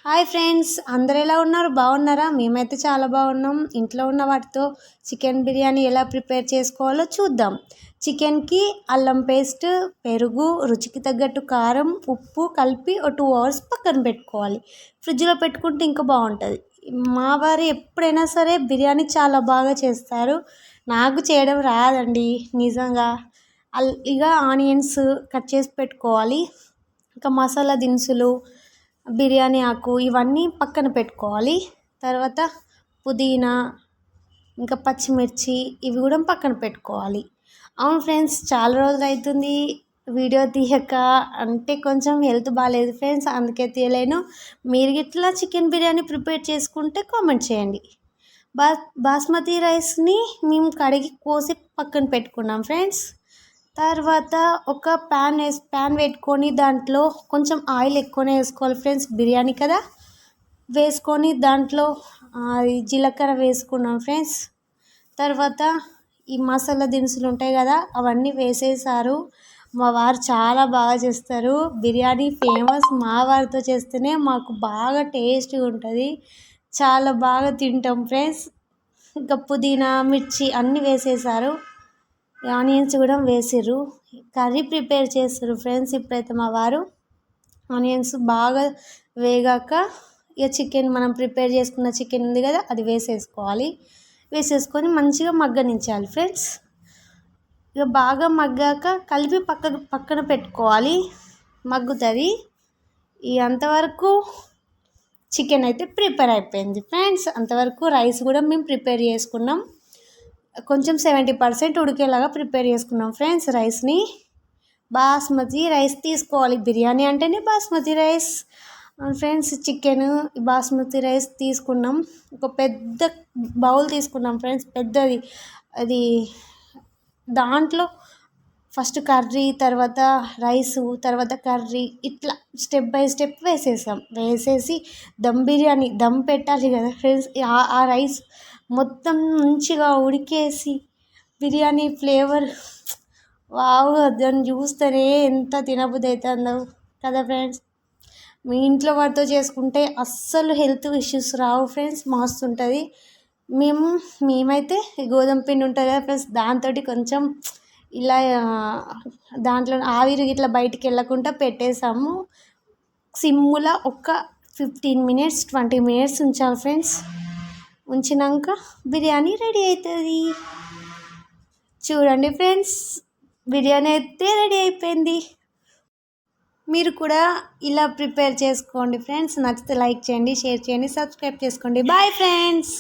Hi friends, అందరు ఎలా ఉన్నారు? బాగున్నారా? మేమైతే చాలా బాగున్నాం. ఇంట్లో ఉన్న వాటితో చికెన్ బిర్యానీ ఎలా ప్రిపేర్ చేసుకోవాలో చూద్దాం. చికెన్కి అల్లం పేస్ట్, పెరుగు, రుచికి తగ్గట్టు కారం, ఉప్పు కలిపి ఒక 2 అవర్స్ పక్కన పెట్టుకోవాలి. ఫ్రిడ్జ్లో పెట్టుకుంటే ఇంకా బాగుంటుంది. మా వారు ఎప్పుడైనా సరే బిర్యానీ చాలా బాగా చేస్తారు. నాకు చేయడం రాదండి నిజంగా. ఇక ఆనియన్స్ కట్ చేసి పెట్టుకోవాలి. ఇంకా మసాలా దినుసులు, బిర్యానీ ఆకు ఇవన్నీ పక్కన పెట్టుకోవాలి. తర్వాత పుదీనా, ఇంకా పచ్చిమిర్చి ఇవి కూడా పక్కన పెట్టుకోవాలి. అవును ఫ్రెండ్స్, చాలా రోజులు అవుతుంది వీడియో తీయక. అంటే కొంచెం హెల్త్ బాగాలేదు ఫ్రెండ్స్, అందుకే తీయలేను. మీరు ఇట్లా చికెన్ బిర్యానీ ప్రిపేర్ చేసుకుంటే కామెంట్ చేయండి. బాస్మతి రైస్ని మేము కడిగి కోసి పక్కన పెట్టుకున్నాం ఫ్రెండ్స్. తర్వాత ఒక ప్యాన్ పెట్టుకొని దాంట్లో కొంచెం ఆయిల్ ఎక్కువనే వేసుకోవాలి ఫ్రెండ్స్, బిర్యానీ కదా. వేసుకొని దాంట్లో జీలకర్ర వేసుకున్నాం ఫ్రెండ్స్. తర్వాత ఈ మసాలా దినుసులు ఉంటాయి కదా, అవన్నీ వేసేసారు. మా వారు చాలా బాగా చేస్తారు బిర్యానీ. ఫేమస్ మా వారితో చేస్తేనే మాకు బాగా టేస్ట్గా ఉంటుంది. చాలా బాగా తింటాం ఫ్రెండ్స్. ఇంకా పుదీనా, మిర్చి అన్నీ వేసేసారు. ఆనియన్స్ కూడా వేసిర్రు. కర్రీ ప్రిపేర్ చేస్తారు ఫ్రెండ్స్ ఇప్పుడైతే మా వారు. ఆనియన్స్ బాగా వేగాక ఇక చికెన్, మనం ప్రిపేర్ చేసుకున్న చికెన్ ఉంది కదా, అది వేసేసుకోవాలి. వేసేసుకొని మంచిగా మగ్గనించాలి ఫ్రెండ్స్. ఇక బాగా మగ్గాక కలిపి పక్కన పెట్టుకోవాలి, మగ్గుతుంది. ఈ అంతవరకు చికెన్ అయితే ప్రిపేర్ అయిపోయింది ఫ్రెండ్స్. అంతవరకు రైస్ కూడా మేము ప్రిపేర్ చేసుకున్నాం. కొంచెం 70% ఉడికేలాగా ప్రిపేర్ చేసుకున్నాం ఫ్రెండ్స్ రైస్ని. బాస్మతి రైస్ తీసుకోవాలి, బిర్యానీ అంటేనే basmati rice friends. Chicken basmati rice తీసుకున్నాం. ఒక పెద్ద బౌల్ తీసుకున్నాం ఫ్రెండ్స్, పెద్దది. అది దాంట్లో ఫస్ట్ కర్రీ, తర్వాత రైసు, తర్వాత కర్రీ, ఇట్లా స్టెప్ బై స్టెప్ వేసేసి దమ్ పెట్టాలి కదా ఫ్రెండ్స్. ఆ రైస్ మొత్తం మంచిగా ఉడికేసి బిర్యానీ ఫ్లేవర్ వావ్, దాన్ని చూస్తేనే ఎంత తినబుద్ధి అవుతుందో కదా ఫ్రెండ్స్. మీ ఇంట్లో వాటితో చేసుకుంటే అస్సలు హెల్త్ ఇష్యూస్ రావు ఫ్రెండ్స్, మస్తు ఉంటుంది. మేమైతే గోధుమ పిండి ఉంటుంది కదా ఫ్రెండ్స్, దాంతో కొంచెం ఇలా దాంట్లో ఆవిరి ఇట్లా బయటికి వెళ్ళకుండా పెట్టేసాము. సిమ్ములో ఒక 15 minutes 20 minutes ఉంచాలి ఫ్రెండ్స్. ఉంచినాక బిర్యానీ రెడీ అవుతుంది. చూడండి ఫ్రెండ్స్, బిర్యానీ అయితే రెడీ అయిపోయింది. మీరు కూడా ఇలా ప్రిపేర్ చేసుకోండి ఫ్రెండ్స్. నచ్చితే లైక్ చేయండి, షేర్ చేయండి, సబ్స్క్రైబ్ చేసుకోండి. Bye friends.